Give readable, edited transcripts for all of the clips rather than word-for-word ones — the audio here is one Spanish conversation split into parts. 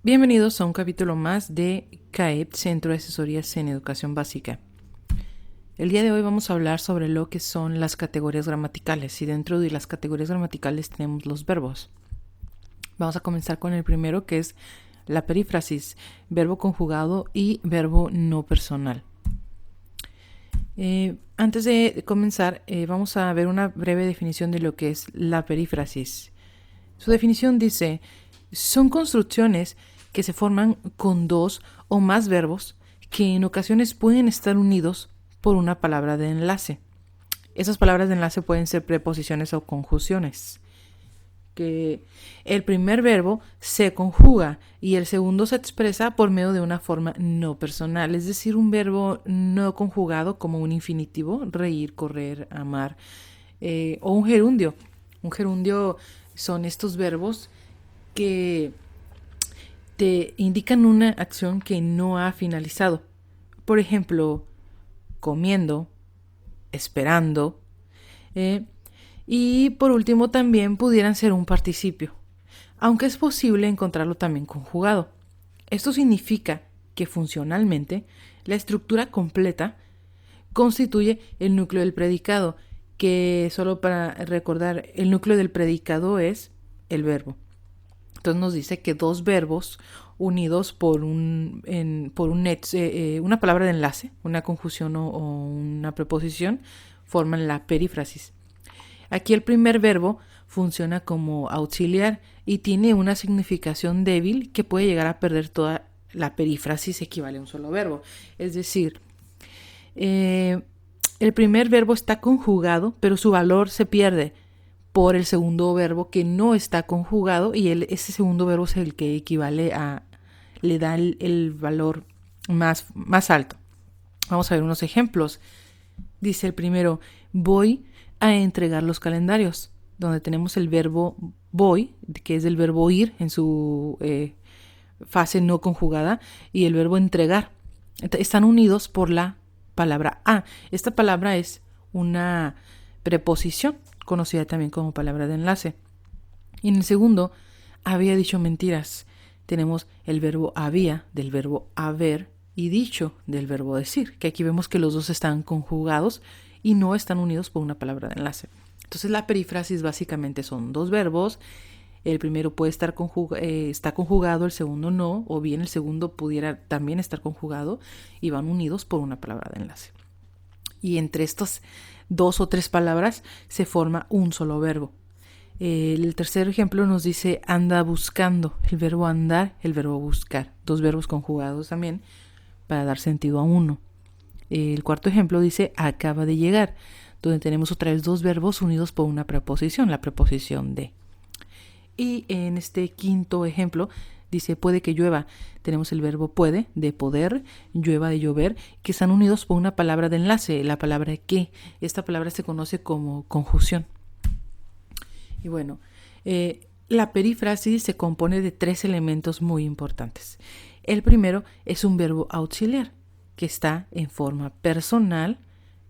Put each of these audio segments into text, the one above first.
Bienvenidos a un capítulo más de CAEP, Centro de Asesorías en Educación Básica. El día de hoy vamos a hablar sobre lo que son las categorías gramaticales y dentro de las categorías gramaticales tenemos los verbos. Vamos a comenzar con el primero, que es la perífrasis, verbo conjugado y verbo no personal. Antes de comenzar, vamos a ver una breve definición de lo que es la perífrasis. Su definición dice: son construcciones que se forman con dos o más verbos que en ocasiones pueden estar unidos por una palabra de enlace. Esas palabras de enlace pueden ser preposiciones o conjunciones. Que el primer verbo se conjuga y el segundo se expresa por medio de una forma no personal, es decir, un verbo no conjugado como un infinitivo, reír, correr, amar, o un gerundio. Un gerundio son estos verbos que te indican una acción que no ha finalizado. Por ejemplo, comiendo, esperando. Y por último también pudieran ser un participio, aunque es posible encontrarlo también conjugado. Esto significa que funcionalmente la estructura completa constituye el núcleo del predicado, que solo para recordar, el núcleo del predicado es el verbo. Entonces nos dice que dos verbos unidos por una palabra de enlace, una conjunción o una preposición, forman la perífrasis. Aquí el primer verbo funciona como auxiliar y tiene una significación débil que puede llegar a perder toda la perífrasis, equivale a un solo verbo. Es decir, el primer verbo está conjugado, pero su valor se pierde por el segundo verbo que no está conjugado y ese segundo verbo es el que equivale a, le da el valor más alto. Vamos a ver unos ejemplos. Dice el primero: voy a entregar los calendarios, donde tenemos el verbo voy, que es el verbo ir en su fase no conjugada, y el verbo entregar. Están unidos por la palabra a. Esta palabra es una preposición, conocida también como palabra de enlace. Y en el segundo, había dicho mentiras. Tenemos el verbo había del verbo haber y dicho del verbo decir, que aquí vemos que los dos están conjugados y no están unidos por una palabra de enlace. Entonces la perífrasis básicamente son dos verbos. El primero puede estar está conjugado, el segundo no, o bien el segundo pudiera también estar conjugado y van unidos por una palabra de enlace. Y entre estas dos o tres palabras se forma un solo verbo. El tercer ejemplo nos dice anda buscando, el verbo andar, el verbo buscar, dos verbos conjugados también para dar sentido a uno. El cuarto ejemplo dice acaba de llegar, donde tenemos otra vez dos verbos unidos por una preposición, la preposición de. Y en este quinto ejemplo dice puede que llueva. Tenemos el verbo puede, de poder, llueva, de llover, que están unidos por una palabra de enlace, la palabra que. Esta palabra se conoce como conjunción. Y bueno, la perífrasis se compone de tres elementos muy importantes. El primero es un verbo auxiliar, que está en forma personal,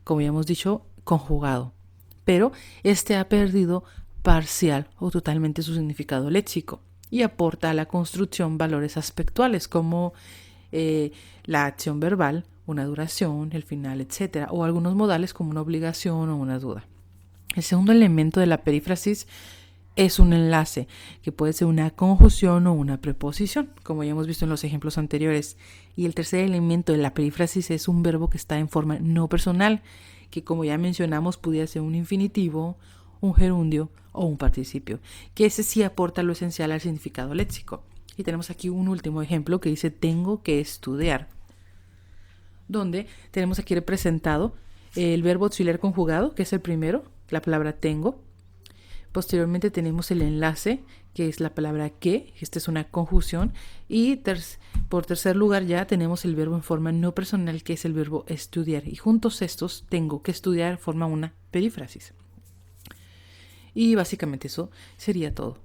como ya hemos dicho, conjugado. Pero este ha perdido parcial o totalmente su significado léxico y aporta a la construcción valores aspectuales como la acción verbal, una duración, el final, etc. o algunos modales como una obligación o una duda. El segundo elemento de la perífrasis es un enlace, que puede ser una conjunción o una preposición, como ya hemos visto en los ejemplos anteriores. Y el tercer elemento de la perífrasis es un verbo que está en forma no personal, que como ya mencionamos pudiera ser un infinitivo, un gerundio o un participio, que ese sí aporta lo esencial al significado léxico. Y tenemos aquí un último ejemplo que dice tengo que estudiar, donde tenemos aquí representado el verbo auxiliar conjugado, que es el primero, la palabra tengo. Posteriormente tenemos el enlace, que es la palabra que, esta es una conjunción, y por tercer lugar ya tenemos el verbo en forma no personal, que es el verbo estudiar, y juntos estos, tengo que estudiar, forma una perífrasis. Y básicamente eso sería todo.